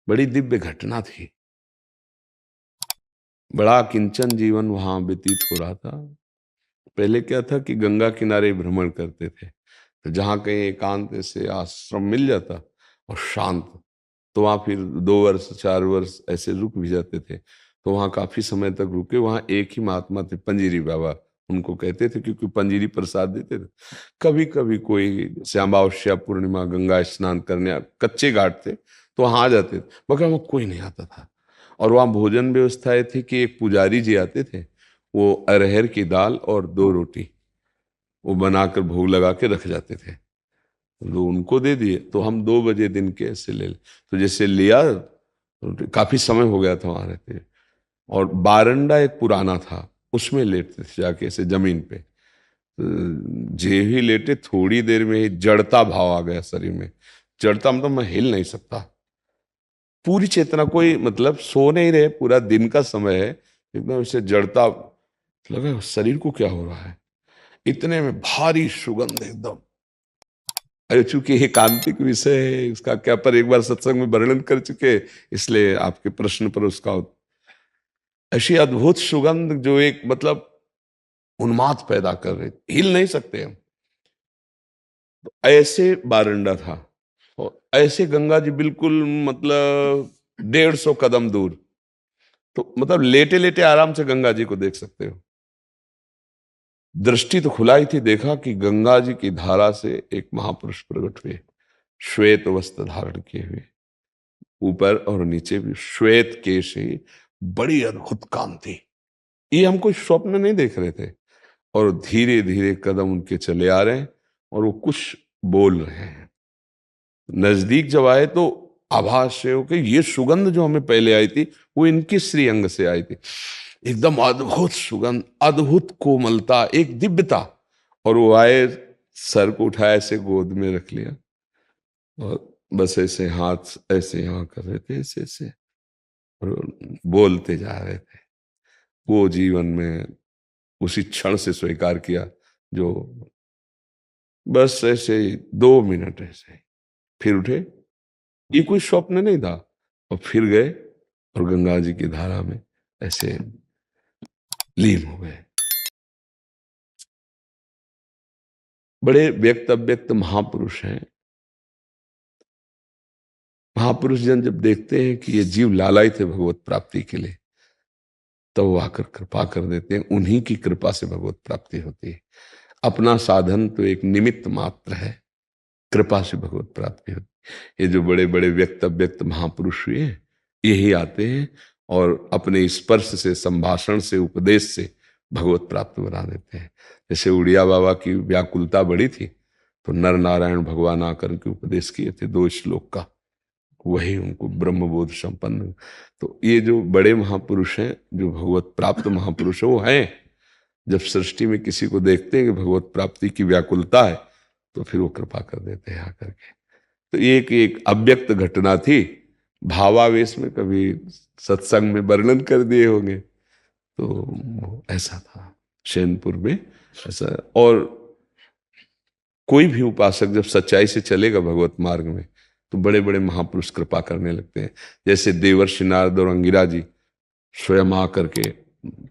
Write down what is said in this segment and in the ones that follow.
बड़ी दिव्य घटना थी। बड़ा किंचन जीवन वहां व्यतीत हो रहा था। पहले क्या था कि गंगा किनारे भ्रमण करते थे, तो जहाँ कहीं एकांत ऐसे आश्रम मिल जाता और शांत, तो वहाँ फिर 2 वर्ष 4 वर्ष ऐसे रुक भी जाते थे। तो वहाँ काफी समय तक रुके। वहाँ एक ही महात्मा थे, पंजीरी बाबा उनको कहते थे, क्योंकि पंजीरी प्रसाद देते थे। कभी कभी कोई श्यामावस्या पूर्णिमा गंगा स्नान करने कच्चे घाट थे तो वहाँ आ जाते थे, मगर वहाँ कोई नहीं आता था। और वहाँ भोजन व्यवस्था ये थी कि एक पुजारी जी आते थे, वो अरहर की दाल और 2 रोटी वो बनाकर भोग लगा के रख जाते थे। तो उनको दे दिए, तो हम 2 बजे दिन के ऐसे ले ले, तो जैसे लिया, तो काफी समय हो गया था वहां रहते। और बारंडा एक पुराना था, उसमें लेटते थे जाके ऐसे जमीन पे। जे ही लेटे, थोड़ी देर में ही जड़ता भाव आ गया शरीर में। जड़ता मतलब मैं हिल नहीं सकता, पूरी चेतना, कोई मतलब सो नहीं रहे, पूरा दिन का समय है, एकदम ऐसे जड़ता। लगा शरीर को क्या हो रहा है। इतने में भारी सुगंध एकदम। अरे चूंकि एकांतिक विषय है इसका क्या, पर एक बार सत्संग में वर्णन कर चुके, इसलिए आपके प्रश्न पर उसका ऐसी अद्भुत सुगंध जो एक मतलब उन्माद पैदा कर रही, हिल नहीं सकते हम। तो ऐसे बारंडा था, और ऐसे गंगा जी बिल्कुल मतलब 150 कदम दूर। तो मतलब लेटे लेटे आराम से गंगा जी को देख सकते हो। दृष्टि तो खुलाई थी, देखा कि गंगा जी की धारा से एक महापुरुष प्रकट हुए, श्वेत वस्त्र धारण किए हुए, ऊपर और नीचे भी श्वेत केशरी, बड़ी अद्भुत कांति। ये हम कोई स्वप्न नहीं देख रहे थे। और धीरे धीरे कदम उनके चले आ रहे हैं, और वो कुछ बोल रहे हैं। नजदीक जब आए तो आभास से हो कि ये सुगंध जो हमें पहले आई थी वो इनकी श्रीअंग से आई थी। एकदम अद्भुत सुगंध, अद्भुत कोमलता, एक दिव्यता। और वो आए, सर को उठाया, ऐसे गोद में रख लिया, और बस ऐसे हाथ ऐसे यहाँ कर रहे थे, ऐसे ऐसे, और बोलते जा रहे थे। वो जीवन में उसी क्षण से स्वीकार किया, जो बस ऐसे ही 2 मिनट ऐसे ही। फिर उठे, ये कोई स्वप्न नहीं था। और फिर गए, और गंगा जी की धारा में ऐसे लीन हो गए। बड़े व्यक्त अव्यक्त महापुरुष हैं। महापुरुष जन जब देखते हैं कि ये जीव लालायित है भगवत प्राप्ति के लिए, तो वो आकर कृपा कर देते हैं। उन्हीं की कृपा से भगवत प्राप्ति होती है। अपना साधन तो एक निमित्त मात्र है, कृपा से भगवत प्राप्ति होती है। ये जो बड़े बड़े व्यक्त अव्यक्त महापुरुष हुए, यही आते हैं और अपने स्पर्श से, संभाषण से, उपदेश से भगवत प्राप्त बना देते हैं। जैसे उड़िया बाबा की व्याकुलता बड़ी थी, तो नर नारायण भगवान आकर के उपदेश किए थे 2 श्लोक का, वही उनको ब्रह्मबोध संपन्न। तो ये जो बड़े महापुरुष हैं, जो भगवत प्राप्त महापुरुष है, वो हैं। जब सृष्टि में किसी को देखते हैं कि भगवत प्राप्ति की व्याकुलता है, तो फिर वो कृपा कर देते हैं आकर के। तो ये एक अव्यक्त घटना थी, भावावेश में कभी सत्संग में वर्णन कर दिए होंगे। तो ऐसा था चैनपुर में, ऐसा। और कोई भी उपासक जब सच्चाई से चलेगा भगवत मार्ग में, तो बड़े बड़े महापुरुष कृपा करने लगते हैं। जैसे देवर्षि नारद और अंगिरा जी स्वयं आकर के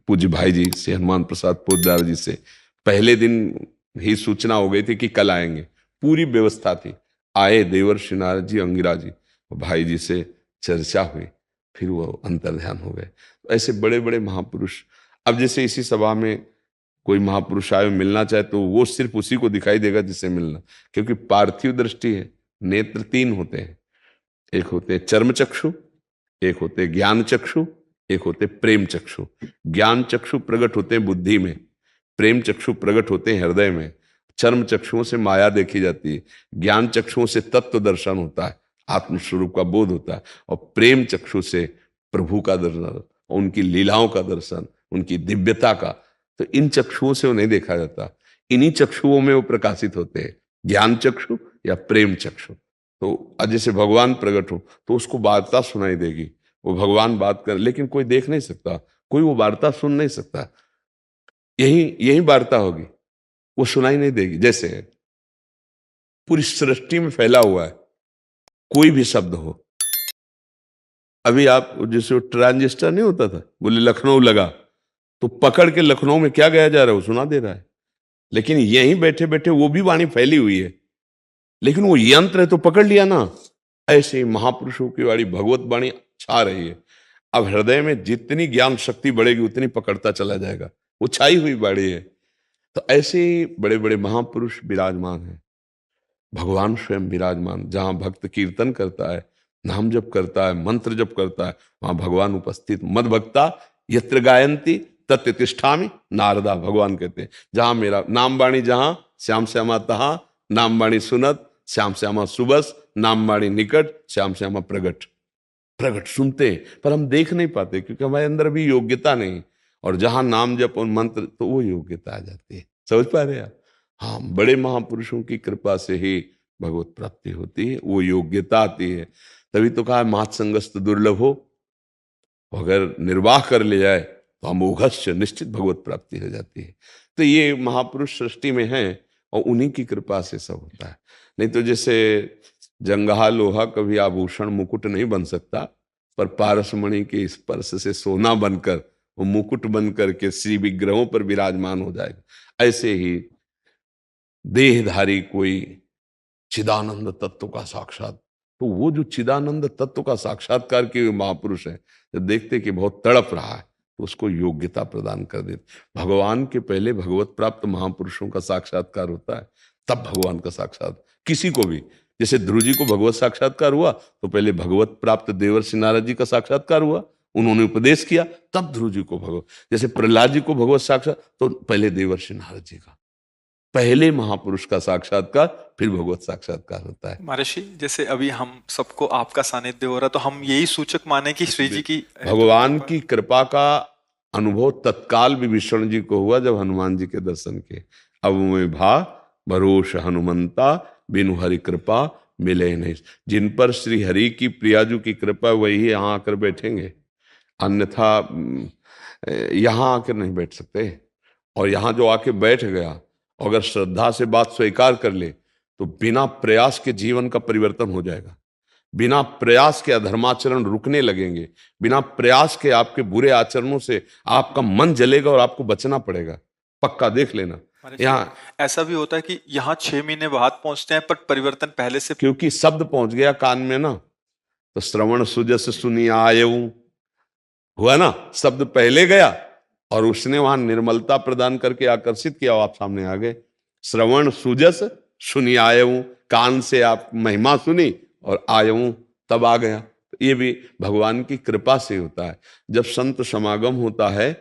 पूज्य भाई जी से, हनुमान प्रसाद पोद्दार जी से, पहले दिन ही सूचना हो गई थी कि कल आएंगे, पूरी व्यवस्था थी। आए देवर्षि नारद जी, अंगिरा जी, और भाई जी से चर्चा हुई, फिर वो अंतर्ध्यान हो गए। तो ऐसे बड़े बड़े महापुरुष। अब जैसे इसी सभा में कोई महापुरुष आए मिलना चाहे, तो वो सिर्फ उसी को दिखाई देगा जिसे मिलना, क्योंकि पार्थिव दृष्टि है। नेत्र 3 होते हैं, एक होते हैं चर्म चक्षु, एक होते ज्ञान चक्षु, एक होते प्रेम चक्षु। ज्ञान चक्षु प्रकट होते हैं बुद्धि में, प्रेम चक्षु प्रकट होते हैं हृदय में। चर्म चक्षुओं से माया देखी जाती है, ज्ञान चक्षुओं से तत्व दर्शन होता है, आत्मस्वरूप का बोध होता है, और प्रेम चक्षु से प्रभु का दर्शन, उनकी लीलाओं का दर्शन, उनकी दिव्यता का। तो इन चक्षुओं से वो नहीं देखा जाता, इन्हीं चक्षुओं में वो प्रकाशित होते हैं, ज्ञान चक्षु या प्रेम चक्षु। तो आज जैसे भगवान प्रकट हो, तो उसको वार्ता सुनाई देगी, वो भगवान बात कर, लेकिन कोई देख नहीं सकता, कोई वो वार्ता सुन नहीं सकता। यही यही वार्ता होगी, वो सुनाई नहीं देगी। जैसे पूरी सृष्टि में फैला हुआ है, कोई भी शब्द हो, अभी आप जैसे ट्रांजिस्टर नहीं होता था, बोले लखनऊ लगा, तो पकड़ के लखनऊ में क्या गया जा रहा है वो सुना दे रहा है, लेकिन यहीं बैठे बैठे वो भी वाणी फैली हुई है, लेकिन वो यंत्र है तो पकड़ लिया ना। ऐसे ही महापुरुषों की वाणी, भगवत वाणी छा रही है। अब हृदय में जितनी ज्ञान शक्ति बढ़ेगी उतनी पकड़ता चला जाएगा, वो छाई हुई वाणी है। तो ऐसे ही बड़े बड़े महापुरुष विराजमान हैं, भगवान स्वयं विराजमान। जहां भक्त कीर्तन करता है, नाम जप करता है, मंत्र जप करता है, वहां भगवान उपस्थित। मद भक्ता यत्र गायंती तत्र तिष्ठामि, नारदा भगवान कहते हैं। जहां मेरा नाम वाणी, जहां श्याम श्यामा तहां, नाम वाणी सुनत श्याम श्यामा सुबस, नाम वाणी निकट श्याम श्यामा प्रगट। प्रगट सुनते हैं पर हम देख नहीं पाते क्योंकि हमारे अंदर भी योग्यता नहीं। और जहां नाम जप और मंत्र, तो वो योग्यता आ जाती है। समझ पा रहे हैं आप? हाँ, बड़े महापुरुषों की कृपा से ही भगवत प्राप्ति होती है, वो योग्यता आती है। तभी तो कहा मात संगस्त दुर्लभ हो, अगर निर्वाह कर ले जाए तो अमोघस्य निश्चित भगवत प्राप्ति हो जाती है। तो ये महापुरुष सृष्टि में हैं और उन्हीं की कृपा से सब होता है। नहीं तो जैसे जंगहा लोहा कभी आभूषण मुकुट नहीं बन सकता, पर पारसमणि के स्पर्श से सोना बनकर वो मुकुट बनकर के श्री विग्रहों पर विराजमान हो जाएगा। ऐसे ही देहधारी कोई चिदानंद तत्व का साक्षात, तो वो जो चिदानंद तत्व का साक्षात्कार के महापुरुष है, जब देखते कि बहुत तड़प रहा है तो उसको योग्यता प्रदान कर देते। भगवान के पहले भगवत प्राप्त महापुरुषों का साक्षात्कार होता है, तब भगवान का साक्षात किसी को भी। जैसे ध्रुव जी को भगवत साक्षात्कार हुआ तो पहले भगवत प्राप्त देवर्षि नारद जी का साक्षात्कार हुआ, उन्होंने उपदेश किया, तब ध्रुव जी को भगवत। जैसे प्रहलाद जी को भगवत साक्षात, तो पहले देवर्षि नारद जी का, पहले महापुरुष का साक्षात्कार, फिर भगवत साक्षात्कार होता है। महर्षि, जैसे अभी हम सबको आपका सानिध्य हो रहा, तो हम यही सूचक माने कि श्री जी की भगवान की कृपा का अनुभव तत्काल विभीषण जी को हुआ जब हनुमान जी के दर्शन किए। अब में भा भरोस हनुमंता, बिनु हरि कृपा मिले नहीं। जिन पर श्री हरि की प्रियाजू की कृपा, वही यहाँ आकर बैठेंगे, अन्यथा यहाँ आकर नहीं बैठ सकते। और यहाँ जो आके बैठ गया, अगर श्रद्धा से बात स्वीकार कर ले, तो बिना प्रयास के जीवन का परिवर्तन हो जाएगा। बिना प्रयास के अधर्माचरण रुकने लगेंगे, बिना प्रयास के आपके बुरे आचरणों से आपका मन जलेगा और आपको बचना पड़ेगा। पक्का देख लेना। यहाँ ऐसा भी होता है कि यहाँ 6 महीने बाद पहुंचते हैं पर परिवर्तन पहले से, क्योंकि शब्द पहुंच गया कान में ना, तो श्रवण सुजस सुनी आयऊ हुआ ना, शब्द पहले गया और उसने वहां निर्मलता प्रदान करके आकर्षित किया, आप सामने आ गए। श्रवण सुजस सुनी आयऊ, कान से आप महिमा सुनी और आयऊ तब आ गया। तो ये भी भगवान की कृपा से होता है। जब संत समागम होता है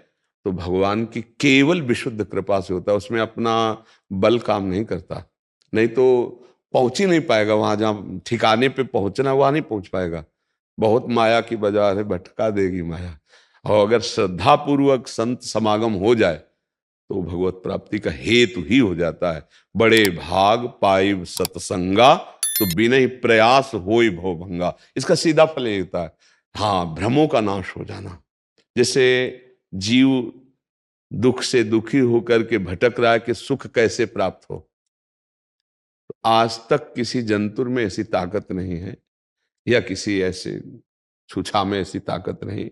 तो भगवान की केवल विशुद्ध कृपा से होता है, उसमें अपना बल काम नहीं करता। नहीं तो पहुंच ही नहीं पाएगा वहां जहां ठिकाने पे पहुंचना, वहां नहीं पहुंच पाएगा। बहुत माया की बाजार है, भटका देगी माया। और अगर श्रद्धा पूर्वक संत समागम हो जाए तो भगवत प्राप्ति का हेतु ही हो जाता है। बड़े भाग पाइब सत्संगा, तो बिना ही प्रयास होई भव भंगा। इसका सीधा फल ये होता है, हाँ, भ्रमों का नाश हो जाना। जैसे जीव दुख से दुखी होकर के भटक रहा है कि सुख कैसे प्राप्त हो, तो आज तक किसी जंतुर में ऐसी ताकत नहीं है, या किसी ऐसे छुछा में ऐसी ताकत नहीं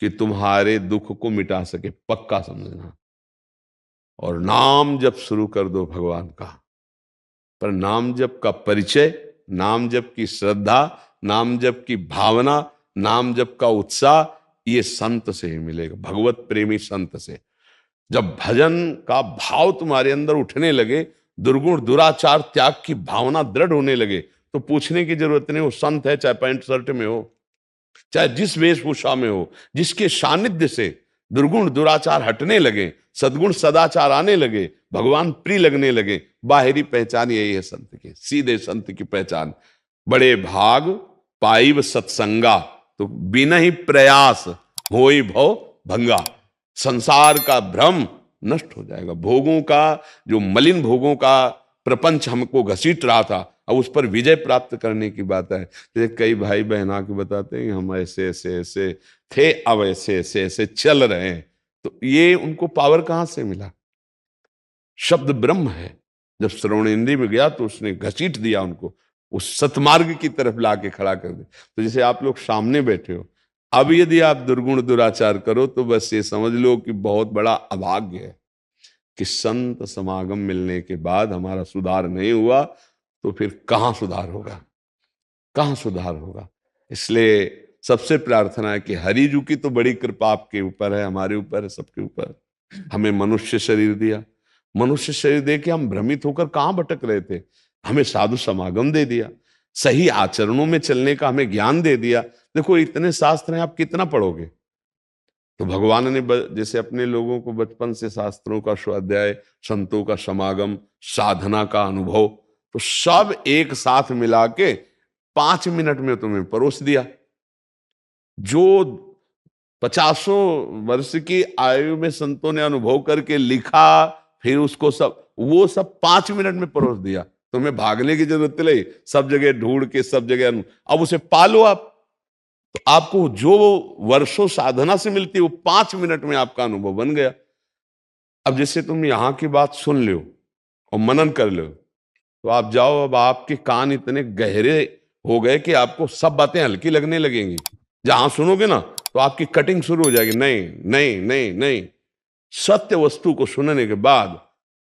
कि तुम्हारे दुख को मिटा सके। पक्का समझना। और नाम जप शुरू कर दो भगवान का, पर नाम जप का परिचय, नाम जप की श्रद्धा, नाम जप की भावना, नाम जप का उत्साह, ये संत से ही मिलेगा, भगवत प्रेमी संत से। जब भजन का भाव तुम्हारे अंदर उठने लगे, दुर्गुण दुराचार त्याग की भावना दृढ़ होने लगे, तो पूछने की जरूरत नहीं, वो संत है, चाहे पैंट शर्ट में हो, चाहे जिस वेशभूषा में हो। जिसके सानिध्य से दुर्गुण दुराचार हटने लगे, सद्गुण सदाचार आने लगे, भगवान प्रिय लगने लगे, बाहरी पहचान यही है संत की, सीधे संत की पहचान। बड़े भाग पाइब सत्संगा, तो बिना ही प्रयास होई भव भंगा। संसार का भ्रम नष्ट हो जाएगा। भोगों का जो मलिन भोगों का प्रपंच हमको घसीट रहा था, अब उस पर विजय प्राप्त करने की बात है। जैसे कई भाई बहन आके बताते हैं हम ऐसे ऐसे ऐसे थे, अब ऐसे ऐसे ऐसे चल रहे हैं। तो ये उनको पावर कहां से मिला? शब्द ब्रह्म है। जब श्रवण इंद्रिय में गया तो उसने घसीट दिया उनको, उस सतमार्ग की तरफ लाके खड़ा कर दिया। तो जैसे आप लोग सामने बैठे हो, अब यदि आप दुर्गुण दुराचार करो तो बस ये समझ लो कि बहुत बड़ा अभाग्य है कि संत समागम मिलने के बाद हमारा सुधार नहीं हुआ, तो फिर कहाँ सुधार होगा, कहाँ सुधार होगा। इसलिए सबसे प्रार्थना है कि हरि जी की तो बड़ी कृपा आपके ऊपर है, हमारे ऊपर है, सबके ऊपर। हमें मनुष्य शरीर दिया, मनुष्य शरीर दे के हम भ्रमित होकर कहाँ भटक रहे थे, हमें साधु समागम दे दिया, सही आचरणों में चलने का हमें ज्ञान दे दिया। देखो इतने शास्त्र हैं, आप कितना पढ़ोगे। तो भगवान ने जैसे अपने लोगों को बचपन से शास्त्रों का स्वाध्याय, संतों का समागम, साधना का अनुभव, तो सब एक साथ मिला के 5 मिनट में तुम्हें परोस दिया। जो 50 वर्ष की आयु में संतों ने अनुभव करके लिखा, फिर उसको वो सब 5 मिनट में परोस दिया। तुम्हें भागने की जरूरत नहीं, सब जगह ढूंढ के सब जगह अब उसे पालो आप। तो आपको जो वर्षों साधना से मिलती है वो 5 मिनट में आपका अनुभव बन गया। अब जैसे तुम यहां की बात सुन लो और मनन कर लो, तो आप जाओ, अब आपके कान इतने गहरे हो गए कि आपको सब बातें हल्की लगने लगेंगी। जहां सुनोगे ना तो आपकी कटिंग शुरू हो जाएगी, नहीं नहीं नहीं नहीं। सत्य वस्तु को सुनने के बाद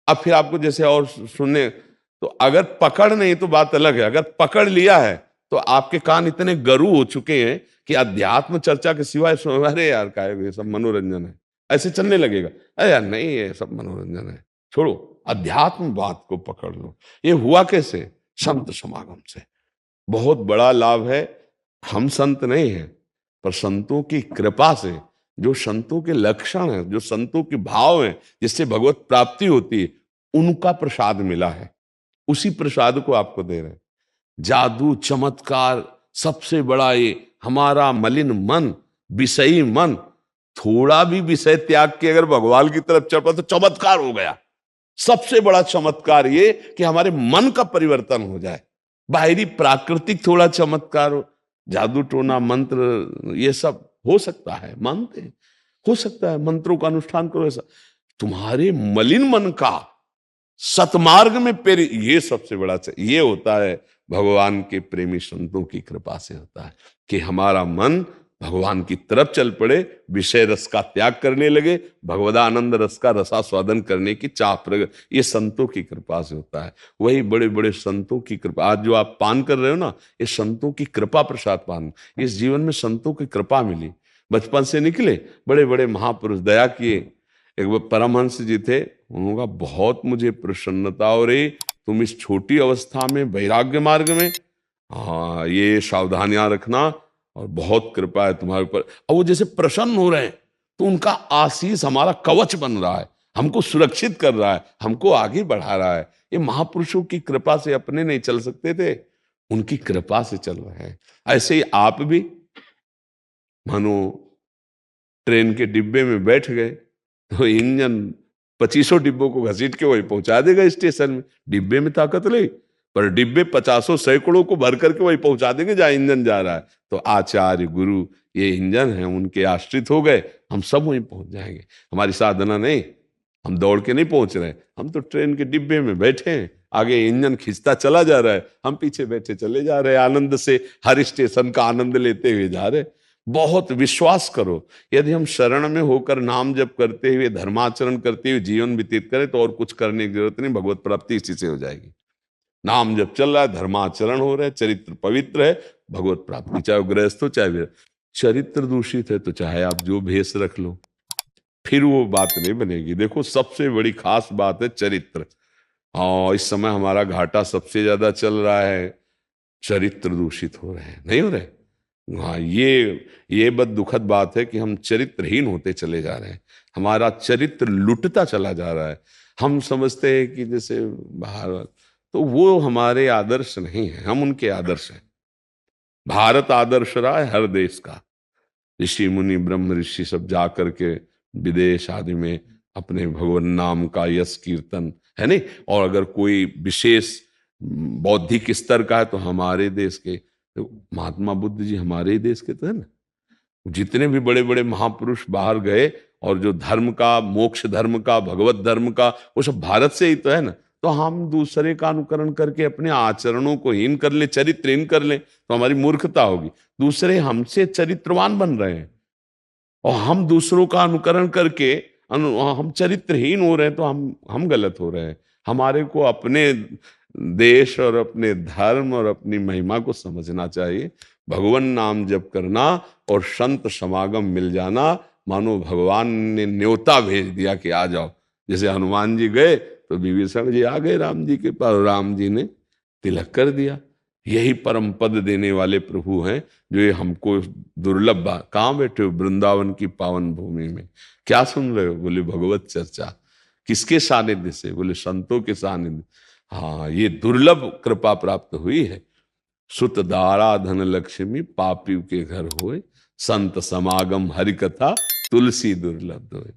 अब फिर आपको जैसे और सुनने, तो अगर पकड़ नहीं तो बात अलग है, अगर पकड़ लिया है तो आपके कान इतने गरू हो चुके हैं कि अध्यात्म चर्चा के सिवाय अरे यार का ये सब मनोरंजन है, ऐसे चलने लगेगा। अरे यार नहीं, ये सब मनोरंजन है, छोड़ो, अध्यात्म बात को पकड़ लो। ये हुआ कैसे? संत समागम से। बहुत बड़ा लाभ है। हम संत नहीं हैं, पर संतों की कृपा से, जो संतों के लक्षण हैं, जो संतों के भाव हैं, जिससे भगवत प्राप्ति होती है, उनका प्रसाद मिला है। उसी प्रसाद को आपको दे रहे हैं। जादू चमत्कार सबसे बड़ा ये हमारा मलिन मन, विषयी मन, थोड़ा भी विषय त्याग के अगर भगवान की तरफ चल पड़ा तो चमत्कार हो गया। सबसे बड़ा चमत्कार ये कि हमारे मन का परिवर्तन हो जाए। बाहरी प्राकृतिक थोड़ा चमत्कार हो, जादू टोना मंत्र ये सब हो सकता है, मानते हैं, हो सकता है, मंत्रों का अनुष्ठान करो, ऐसा तुम्हारे मलिन मन का सतमार्ग में ये सबसे बड़ा ये होता है भगवान के प्रेमी संतों की कृपा से होता है कि हमारा मन भगवान की तरफ चल पड़े, विषय रस का त्याग करने लगे, भगवदानंद रस का रसास्वादन करने की चाह प्रगट, ये संतों की कृपा से होता है। वही बड़े बड़े संतों की कृपा, आज जो आप पान कर रहे हो ना, ये संतों की कृपा प्रसाद पान। इस जीवन में संतों की कृपा मिली, बचपन से निकले बड़े बड़े महापुरुष दया किए। एक वो परमहंस जी थे, उन्होंने कहा बहुत मुझे प्रसन्नता हो रही, तुम इस छोटी अवस्था में वैराग्य मार्ग में, हाँ ये सावधानियां रखना और बहुत कृपा है तुम्हारे ऊपर। और वो जैसे प्रसन्न हो रहे हैं तो उनका आशीष हमारा कवच बन रहा है, हमको सुरक्षित कर रहा है, हमको आगे बढ़ा रहा है। ये महापुरुषों की कृपा से अपने नहीं चल सकते थे, उनकी कृपा से चल रहे हैं। ऐसे ही आप भी मानो ट्रेन के डिब्बे में बैठ गए तो इंजन 25 डिब्बों को घसीट के वही पहुंचा देगा स्टेशन में। डिब्बे में ताकत नहीं, पर डिब्बे 50 सैकड़ों को भर करके वही पहुंचा देंगे जहां इंजन जा रहा है। तो आचार्य गुरु ये इंजन है, उनके आश्रित हो गए, हम सब वहीं पहुंच जाएंगे। हमारी साधना नहीं, हम दौड़ के नहीं पहुंच रहे, हम तो ट्रेन के डिब्बे में बैठे हैं, आगे इंजन खींचता चला जा रहा है, हम पीछे बैठे चले जा रहे हैं, आनंद से हर स्टेशन का आनंद लेते हुए जा रहे। बहुत विश्वास करो, यदि हम शरण में होकर नाम जप करते हुए, धर्माचरण करते हुए जीवन व्यतीत करें तो और कुछ करने की जरूरत नहीं, भगवत प्राप्ति इसी से हो जाएगी। नाम जप चल रहा है, धर्माचरण हो रहा है, चरित्र पवित्र है, भगवत प्राप्ति। चाहे गृहस्थ हो चाहे चरित्र दूषित है तो चाहे आप जो भेष रख लो, फिर वो बात नहीं बनेगी। देखो सबसे बड़ी खास बात है चरित्र। हाँ, इस समय हमारा घाटा सबसे ज्यादा चल रहा है, चरित्र दूषित हो रहे हैं, नहीं हो रहे। हाँ, ये बद दुखद बात है कि हम चरित्रहीन होते चले जा रहे हैं, हमारा चरित्र लुटता चला जा रहा है। हम समझते हैं कि जैसे भारत, तो वो हमारे आदर्श नहीं है, हम उनके आदर्श हैं। भारत आदर्श रहा है हर देश का। ऋषि मुनि ब्रह्म ऋषि सब जा करके विदेश आदि में अपने भगवान नाम का यश कीर्तन है नहीं। और अगर कोई विशेष बौद्धिक स्तर का है तो हमारे देश के तो महात्मा बुद्ध जी हमारे ही देश के तो है ना। जितने भी बड़े बड़े महापुरुष बाहर गए और जो धर्म का, मोक्ष धर्म का, भगवत धर्म का, वो सब भारत से ही तो है ना। तो हम दूसरे का अनुकरण करके अपने आचरणों को हीन कर ले, चरित्रहीन कर ले, तो हमारी मूर्खता होगी। दूसरे हमसे चरित्रवान बन रहे हैं और हम दूसरों का अनुकरण करके हम चरित्रहीन हो रहे हैं, तो हम गलत हो रहे हैं। हमारे को अपने देश और अपने धर्म और अपनी महिमा को समझना चाहिए। भगवान नाम जप करना और संत समागम मिल जाना, मानो भगवान ने न्योता भेज दिया कि आ जाओ। जैसे हनुमान जी गए तो विभीषण जी आ गए राम जी के पास, राम जी ने तिलक कर दिया। यही परम पद देने वाले प्रभु हैं, जो ये हमको दुर्लभ। कहाँ बैठे हो? वृंदावन की पावन भूमि में। क्या सुन रहे हो? बोले भगवत चर्चा। किसके सानिध्य से? बोले संतों के सानिध्य। हाँ, ये दुर्लभ कृपा प्राप्त हुई है। सुत दारा धन लक्ष्मी पापी के घर होए, संत समागम हरि कथा तुलसी दुर्लभ होए।